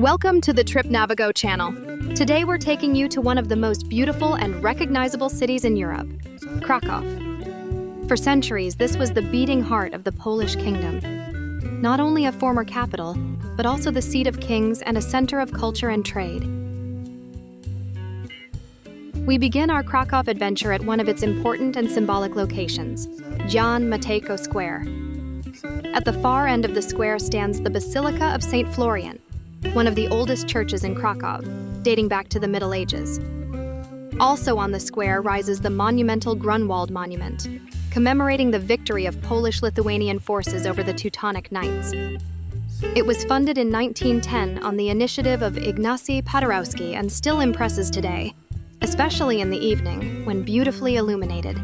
Welcome to the Trip Navigo channel. Today we're taking you to one of the most beautiful and recognizable cities in Europe, Kraków. For centuries, this was the beating heart of the Polish kingdom. Not only a former capital, but also the seat of kings and a center of culture and trade. We begin our Kraków adventure at one of its important and symbolic locations, Jan Matejko Square. At the far end of the square stands the Basilica of St. Florian, one of the oldest churches in Kraków, dating back to the Middle Ages. Also on the square rises the monumental Grunwald monument, commemorating the victory of Polish-Lithuanian forces over the Teutonic Knights. It was funded in 1910 on the initiative of Ignacy Paderewski and still impresses today, especially in the evening, when beautifully illuminated.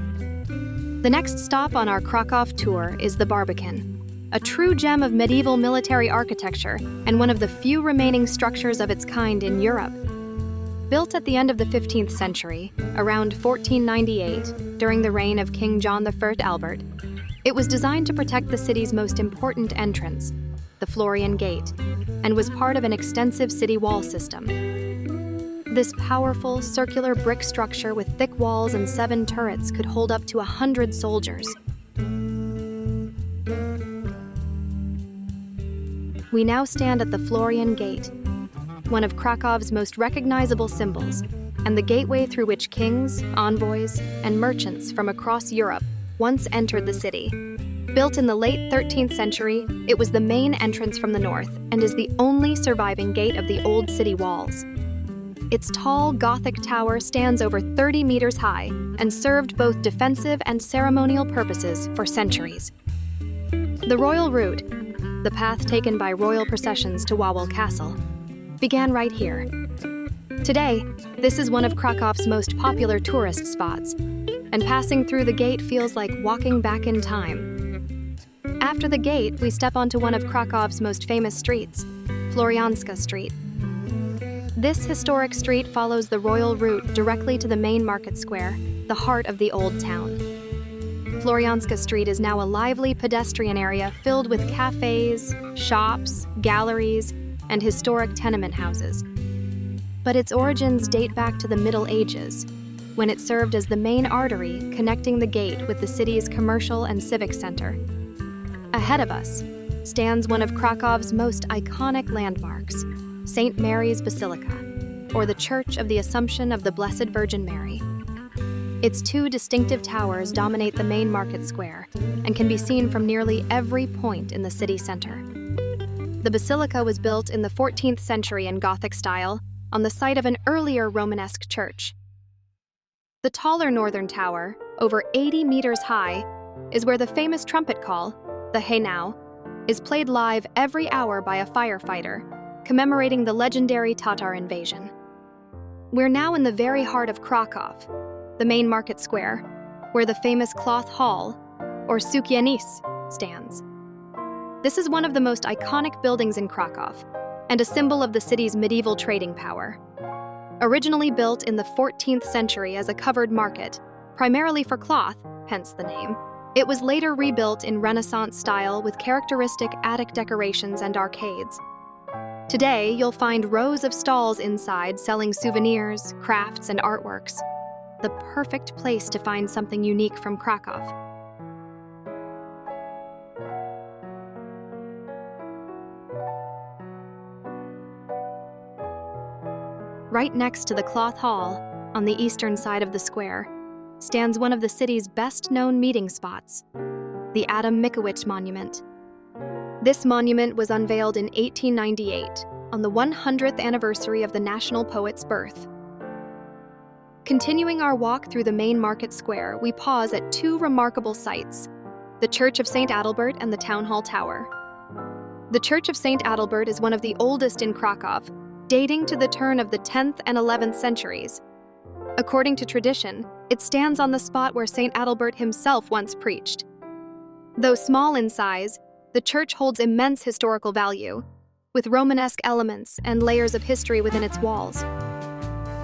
The next stop on our Kraków tour is the Barbican, a true gem of medieval military architecture and one of the few remaining structures of its kind in Europe. Built at the end of the 15th century, around 1498, during the reign of King John I Adalbert, it was designed to protect the city's most important entrance, the Florian Gate, and was part of an extensive city wall system. This powerful, circular brick structure with thick walls and 7 turrets could hold up to 100 soldiers. We now stand at the Florian Gate, one of Krakow's most recognizable symbols, and the gateway through which kings, envoys, and merchants from across Europe once entered the city. Built in the late 13th century, it was the main entrance from the north and is the only surviving gate of the old city walls. Its tall Gothic tower stands over 30 meters high and served both defensive and ceremonial purposes for centuries. The royal route, the path taken by royal processions to Wawel Castle, began right here. Today, this is one of Krakow's most popular tourist spots, and passing through the gate feels like walking back in time. After the gate, we step onto one of Krakow's most famous streets, Floriańska Street. This historic street follows the royal route directly to the main market square, the heart of the old town. Floriańska Street is now a lively pedestrian area filled with cafes, shops, galleries, and historic tenement houses. But its origins date back to the Middle Ages, when it served as the main artery connecting the gate with the city's commercial and civic center. Ahead of us stands one of Krakow's most iconic landmarks, St. Mary's Basilica, or the Church of the Assumption of the Blessed Virgin Mary. Its 2 distinctive towers dominate the main market square and can be seen from nearly every point in the city center. The basilica was built in the 14th century in Gothic style on the site of an earlier Romanesque church. The taller northern tower, over 80 meters high, is where the famous trumpet call, the Hejnał, is played live every hour by a firefighter, commemorating the legendary Tatar invasion. We're now in the very heart of Kraków, the main market square, where the famous Cloth Hall, or Sukiennice, stands. This is one of the most iconic buildings in Kraków, and a symbol of the city's medieval trading power. Originally built in the 14th century as a covered market, primarily for cloth, hence the name, it was later rebuilt in Renaissance style with characteristic attic decorations and arcades. Today, you'll find rows of stalls inside selling souvenirs, crafts, and artworks. The perfect place to find something unique from Kraków. Right next to the Cloth Hall, on the eastern side of the square, stands one of the city's best-known meeting spots, the Adam Mickiewicz Monument. This monument was unveiled in 1898, on the 100th anniversary of the national poet's birth. Continuing our walk through the main market square, we pause at 2 remarkable sites, the Church of St. Adalbert and the Town Hall Tower. The Church of St. Adalbert is one of the oldest in Kraków, dating to the turn of the 10th and 11th centuries. According to tradition, it stands on the spot where St. Adalbert himself once preached. Though small in size, the church holds immense historical value, with Romanesque elements and layers of history within its walls.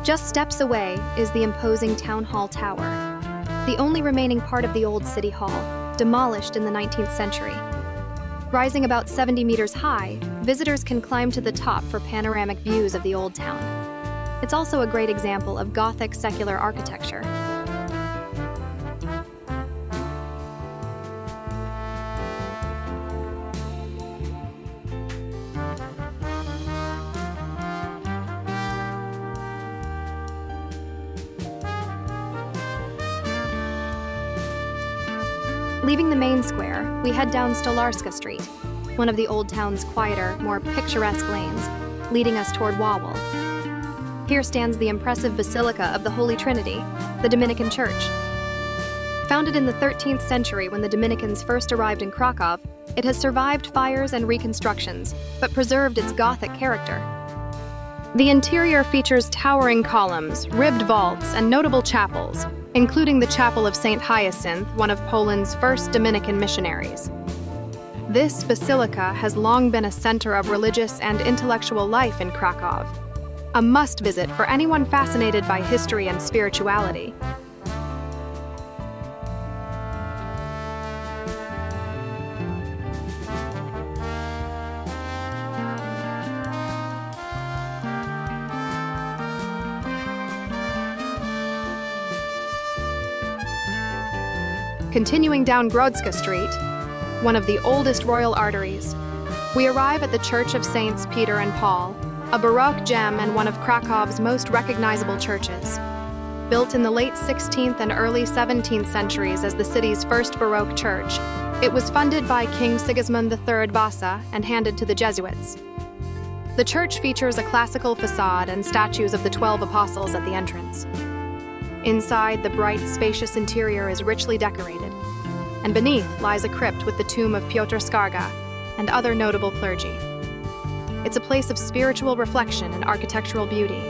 Just steps away is the imposing Town Hall Tower, the only remaining part of the old City Hall, demolished in the 19th century. Rising about 70 meters high, visitors can climb to the top for panoramic views of the Old Town. It's also a great example of Gothic secular architecture. Leaving the main square, we head down Stolarska Street, one of the Old Town's quieter, more picturesque lanes, leading us toward Wawel. Here stands the impressive Basilica of the Holy Trinity, the Dominican Church. Founded in the 13th century when the Dominicans first arrived in Kraków, it has survived fires and reconstructions, but preserved its Gothic character. The interior features towering columns, ribbed vaults, and notable chapels, including the Chapel of St. Hyacinth, one of Poland's first Dominican missionaries. This basilica has long been a center of religious and intellectual life in Kraków, a must-visit for anyone fascinated by history and spirituality. Continuing down Grodzka Street, one of the oldest royal arteries, we arrive at the Church of Saints Peter and Paul, a Baroque gem and one of Krakow's most recognizable churches. Built in the late 16th and early 17th centuries as the city's first Baroque church, it was funded by King Sigismund III Vasa and handed to the Jesuits. The church features a classical facade and statues of the 12 apostles at the entrance. Inside, the bright, spacious interior is richly decorated, and beneath lies a crypt with the tomb of Piotr Skarga and other notable clergy. It's a place of spiritual reflection and architectural beauty.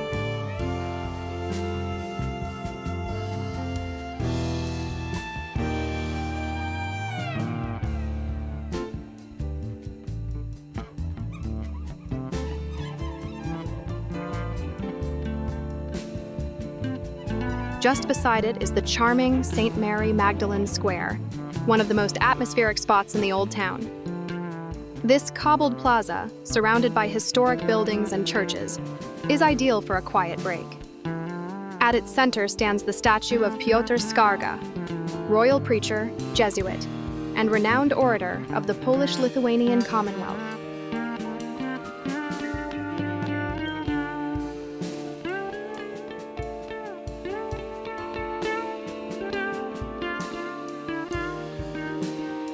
Just beside it is the charming St. Mary Magdalene Square, one of the most atmospheric spots in the Old Town. This cobbled plaza, surrounded by historic buildings and churches, is ideal for a quiet break. At its center stands the statue of Piotr Skarga, royal preacher, Jesuit, and renowned orator of the Polish-Lithuanian Commonwealth.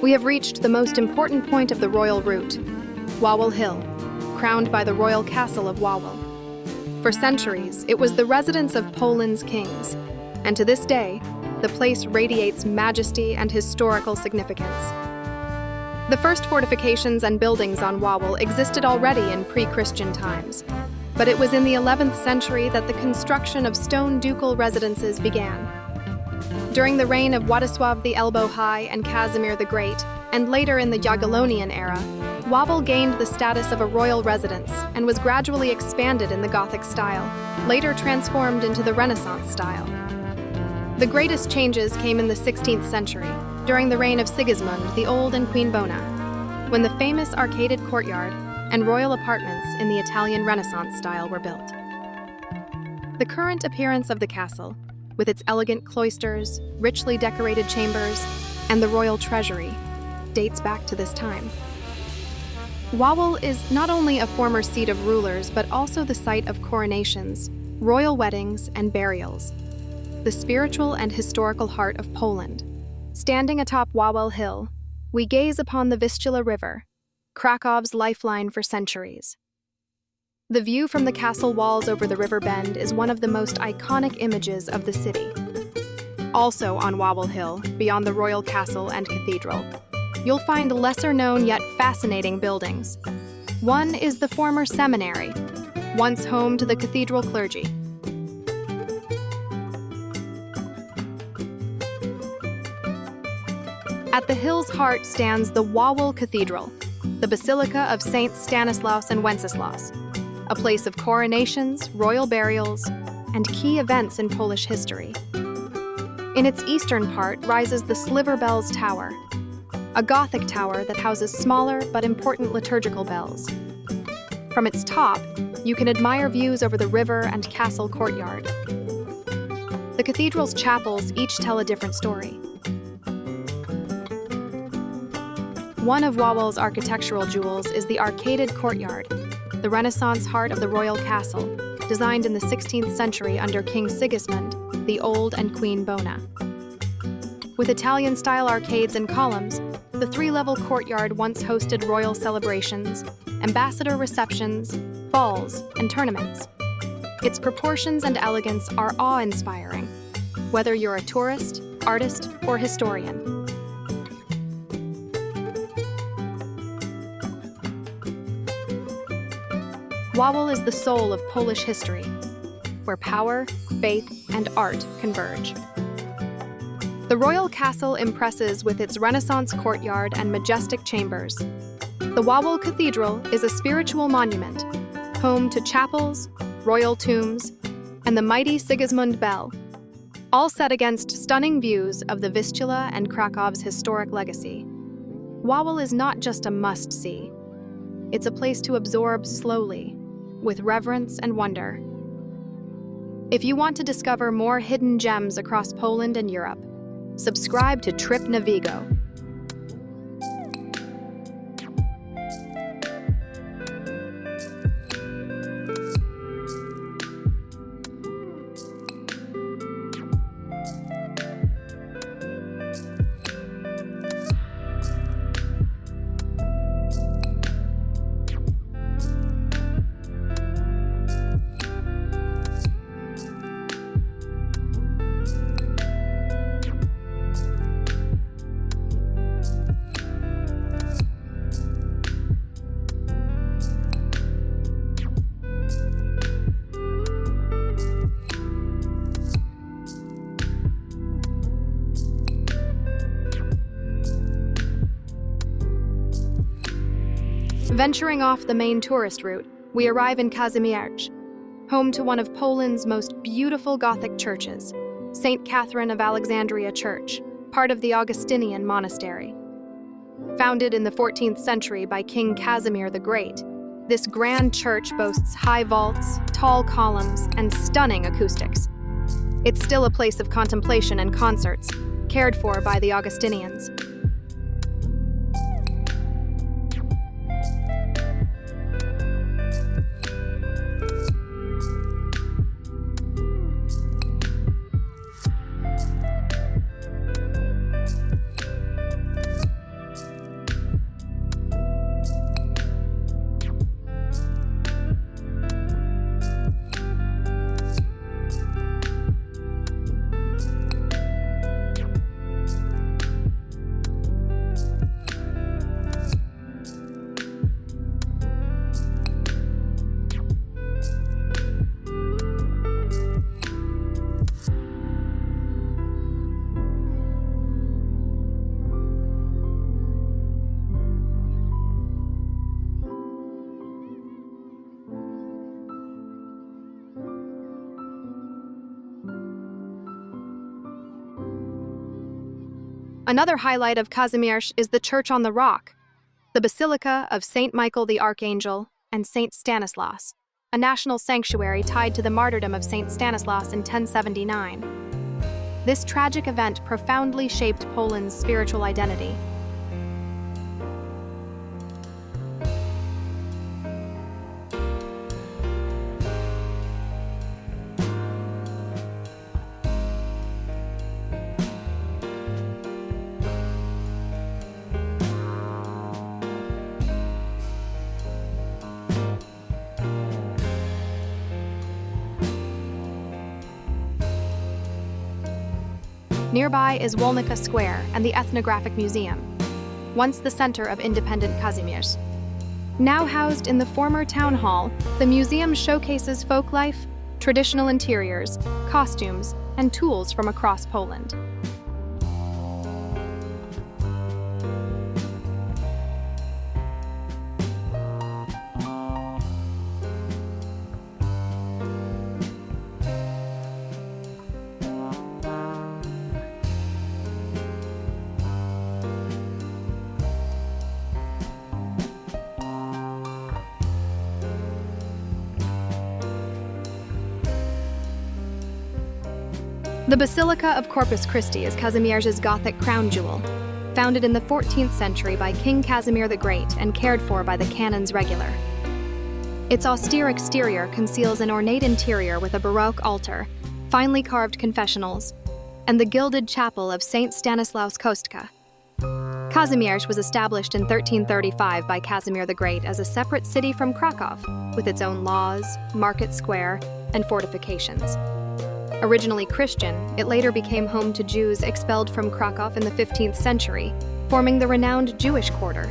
We have reached the most important point of the royal route, Wawel Hill, crowned by the royal castle of Wawel. For centuries, it was the residence of Poland's kings, and to this day, the place radiates majesty and historical significance. The first fortifications and buildings on Wawel existed already in pre-Christian times, but it was in the 11th century that the construction of stone ducal residences began. During the reign of Władysław the Elbow High and Casimir the Great, and later in the Jagiellonian era, Wawel gained the status of a royal residence and was gradually expanded in the Gothic style, later transformed into the Renaissance style. The greatest changes came in the 16th century, during the reign of Sigismund the Old and Queen Bona, when the famous arcaded courtyard and royal apartments in the Italian Renaissance style were built. The current appearance of the castle, with its elegant cloisters, richly decorated chambers, and the royal treasury, dates back to this time. Wawel is not only a former seat of rulers, but also the site of coronations, royal weddings, and burials, the spiritual and historical heart of Poland. Standing atop Wawel Hill, we gaze upon the Vistula River, Krakow's lifeline for centuries. The view from the castle walls over the river bend is one of the most iconic images of the city. Also on Wawel Hill, beyond the royal castle and cathedral, you'll find lesser-known yet fascinating buildings. One is the former seminary, once home to the cathedral clergy. At the hill's heart stands the Wawel Cathedral, the Basilica of Saints Stanislaus and Wenceslaus, a place of coronations, royal burials, and key events in Polish history. In its eastern part rises the Sliver Bells Tower, a Gothic tower that houses smaller but important liturgical bells. From its top, you can admire views over the river and castle courtyard. The cathedral's chapels each tell a different story. One of Wawel's architectural jewels is the arcaded courtyard, the Renaissance heart of the royal castle, designed in the 16th century under King Sigismund, the Old and Queen Bona. With Italian-style arcades and columns, the three-level courtyard once hosted royal celebrations, ambassador receptions, balls, and tournaments. Its proportions and elegance are awe-inspiring, whether you're a tourist, artist, or historian. Wawel is the soul of Polish history, where power, faith, and art converge. The royal castle impresses with its Renaissance courtyard and majestic chambers. The Wawel Cathedral is a spiritual monument, home to chapels, royal tombs, and the mighty Sigismund bell, all set against stunning views of the Vistula and Cracow's historic legacy. Wawel is not just a must-see. It's a place to absorb slowly, with reverence and wonder. If you want to discover more hidden gems across Poland and Europe, subscribe to Trip Navigo. Venturing off the main tourist route, we arrive in Kazimierz, home to one of Poland's most beautiful Gothic churches, St. Catherine of Alexandria Church, part of the Augustinian Monastery. Founded in the 14th century by King Casimir the Great, this grand church boasts high vaults, tall columns, and stunning acoustics. It's still a place of contemplation and concerts, cared for by the Augustinians. Another highlight of Kazimierz is the Church on the Rock, the Basilica of St. Michael the Archangel and St. Stanislaus, a national sanctuary tied to the martyrdom of St. Stanislaus in 1079. This tragic event profoundly shaped Poland's spiritual identity. Nearby is Wolnica Square and the Ethnographic Museum, once the center of independent Kazimierz. Now housed in the former town hall, the museum showcases folk life, traditional interiors, costumes, and tools from across Poland. The Basilica of Corpus Christi is Kazimierz's Gothic crown jewel, founded in the 14th century by King Casimir the Great and cared for by the Canons Regular. Its austere exterior conceals an ornate interior with a Baroque altar, finely carved confessionals, and the gilded chapel of Saint Stanislaus Kostka. Kazimierz was established in 1335 by Casimir the Great as a separate city from Kraków, with its own laws, market square, and fortifications. Originally Christian, it later became home to Jews expelled from Kraków in the 15th century, forming the renowned Jewish quarter.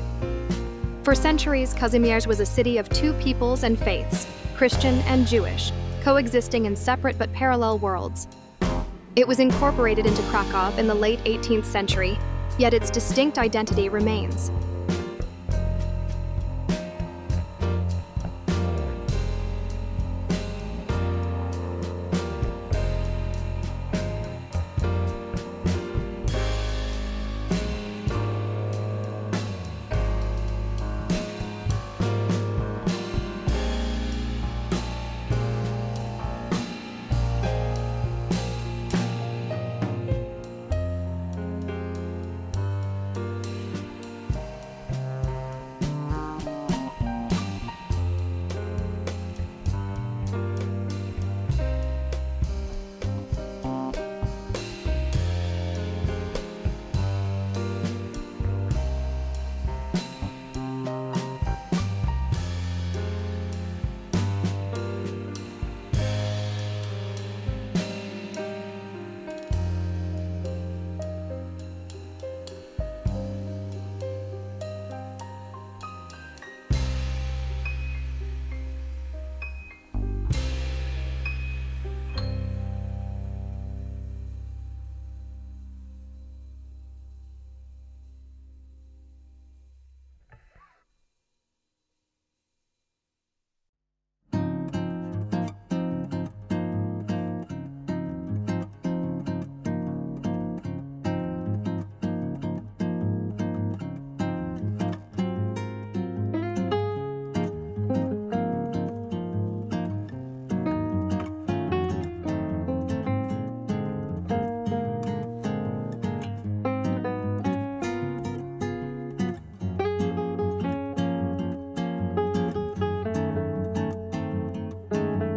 For centuries, Kazimierz was a city of two peoples and faiths, Christian and Jewish, coexisting in separate but parallel worlds. It was incorporated into Kraków in the late 18th century, yet its distinct identity remains.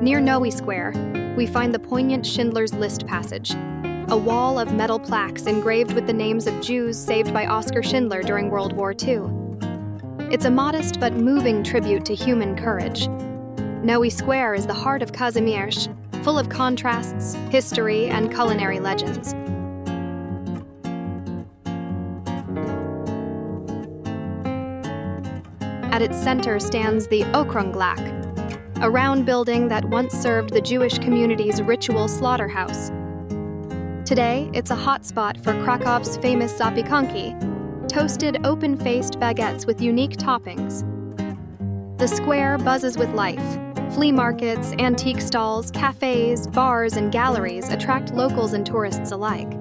Near Noe Square, we find the poignant Schindler's List passage, a wall of metal plaques engraved with the names of Jews saved by Oskar Schindler during World War II. It's a modest but moving tribute to human courage. Noe Square is the heart of Kazimierz, full of contrasts, history, and culinary legends. At its center stands the Okrąglak, a round building that once served the Jewish community's ritual slaughterhouse. Today, it's a hotspot for Krakow's famous zapiekanki, toasted, open-faced baguettes with unique toppings. The square buzzes with life. Flea markets, antique stalls, cafes, bars, and galleries attract locals and tourists alike.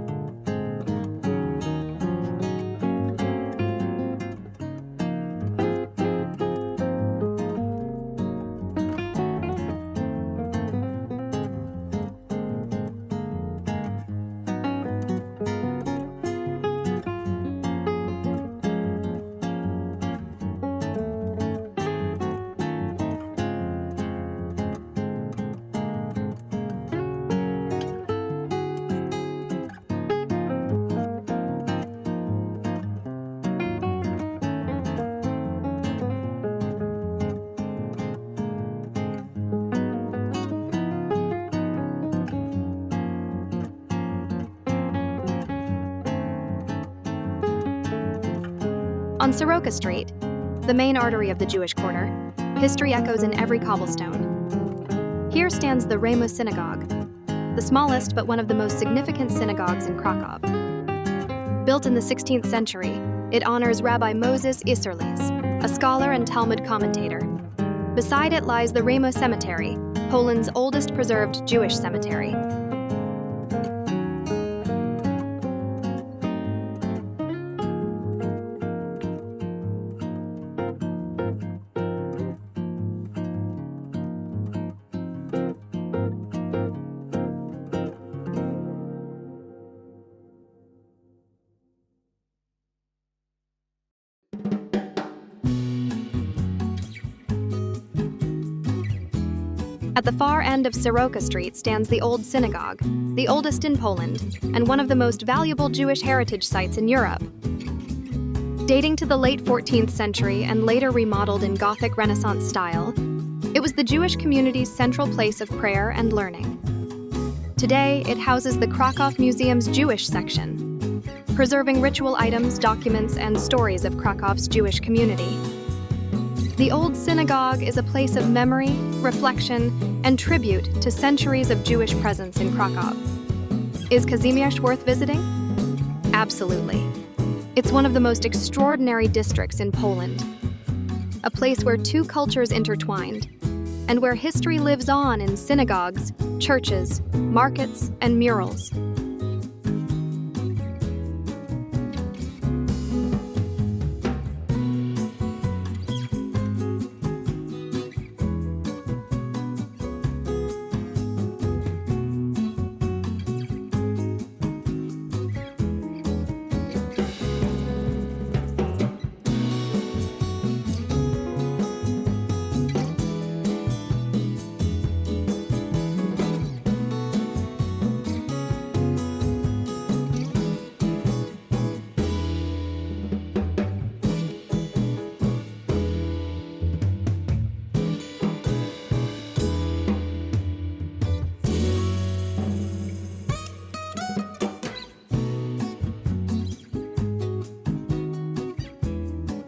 On Soroka Street, the main artery of the Jewish quarter, history echoes in every cobblestone. Here stands the Remo Synagogue, the smallest but one of the most significant synagogues in Kraków. Built in the 16th century, it honors Rabbi Moses Isserles, a scholar and Talmud commentator. Beside it lies the Remo Cemetery, Poland's oldest preserved Jewish cemetery. At the far end of Soroka Street stands the Old Synagogue, the oldest in Poland, and one of the most valuable Jewish heritage sites in Europe. Dating to the late 14th century and later remodeled in Gothic Renaissance style, it was the Jewish community's central place of prayer and learning. Today, it houses the Kraków Museum's Jewish section, preserving ritual items, documents, and stories of Krakow's Jewish community. The Old Synagogue is a place of memory, reflection, and tribute to centuries of Jewish presence in Kraków. Is Kazimierz worth visiting? Absolutely. It's one of the most extraordinary districts in Poland, a place where two cultures intertwined, and where history lives on in synagogues, churches, markets, and murals.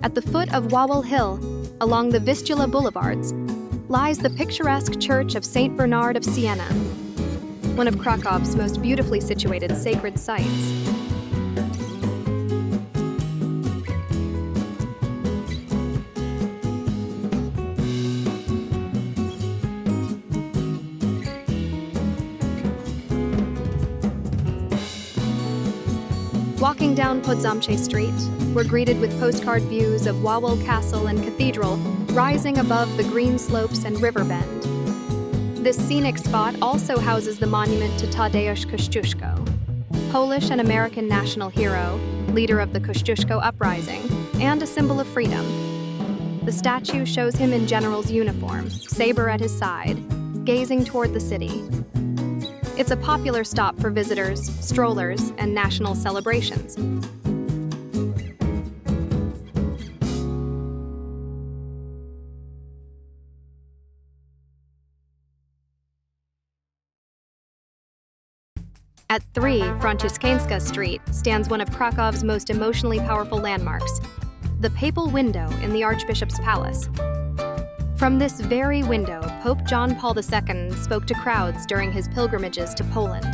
At the foot of Wawel Hill, along the Vistula boulevards, lies the picturesque church of St. Bernard of Siena, one of Krakow's most beautifully situated sacred sites. Walking down Podzamcze Street, we're greeted with postcard views of Wawel Castle and Cathedral rising above the green slopes and river bend. This scenic spot also houses the monument to Tadeusz Kościuszko, Polish and American national hero, leader of the Kościuszko uprising, and a symbol of freedom. The statue shows him in general's uniform, saber at his side, gazing toward the city. It's a popular stop for visitors, strollers, and national celebrations. At 3 Franciszkańska Street stands one of Krakow's most emotionally powerful landmarks, the Papal Window in the Archbishop's Palace. From this very window, Pope John Paul II spoke to crowds during his pilgrimages to Poland.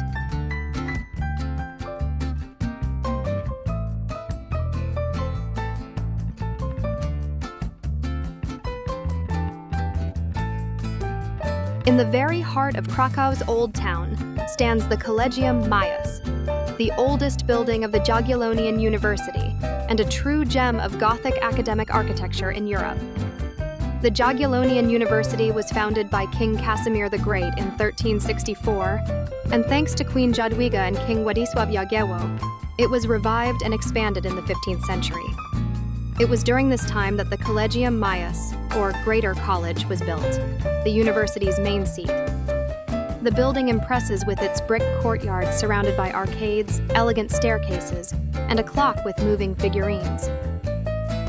In the very heart of Krakow's Old Town stands the Collegium Maius, the oldest building of the Jagiellonian University and a true gem of Gothic academic architecture in Europe. The Jagiellonian University was founded by King Casimir the Great in 1364, and thanks to Queen Jadwiga and King Władysław Jagiełło, it was revived and expanded in the 15th century. It was during this time that the Collegium Maius, or Greater College, was built, the university's main seat. The building impresses with its brick courtyard surrounded by arcades, elegant staircases, and a clock with moving figurines.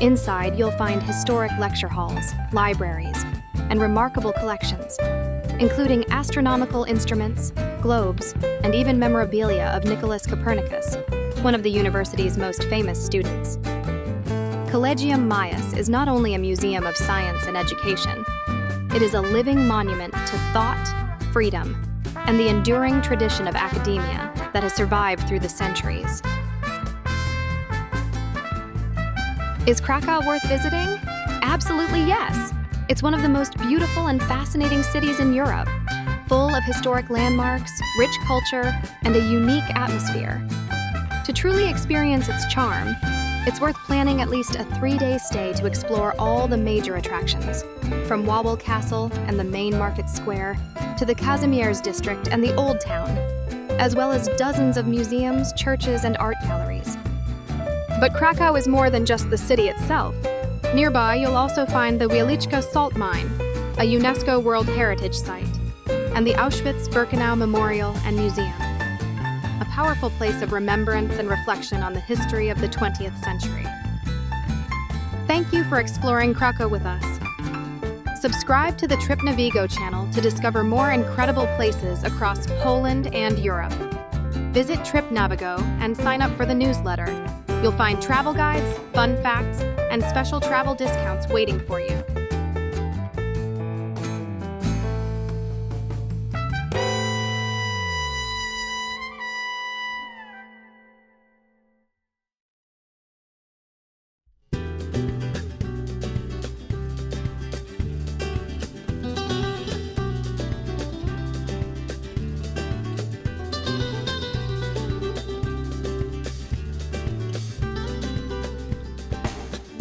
Inside, you'll find historic lecture halls, libraries, and remarkable collections, including astronomical instruments, globes, and even memorabilia of Nicholas Copernicus, one of the university's most famous students. Collegium Maius is not only a museum of science and education, it is a living monument to thought, freedom, and the enduring tradition of academia that has survived through the centuries. Is Krakow worth visiting? Absolutely yes. It's one of the most beautiful and fascinating cities in Europe, full of historic landmarks, rich culture, and a unique atmosphere. To truly experience its charm, it's worth planning at least a 3-day stay to explore all the major attractions, from Wawel Castle and the main market square to the Kazimierz district and the Old Town, as well as dozens of museums, churches, and art galleries. But Krakow is more than just the city itself. Nearby, you'll also find the Wieliczka salt mine, a UNESCO World Heritage Site. and the Auschwitz-Birkenau Memorial and Museum, a powerful place of remembrance and reflection on the history of the 20th century. Thank you for exploring Krakow with us. Subscribe to the Trip Navigo channel to discover more incredible places across Poland and Europe. Visit Trip Navigo and sign up for the newsletter. You'll find travel guides, fun facts, and special travel discounts waiting for you.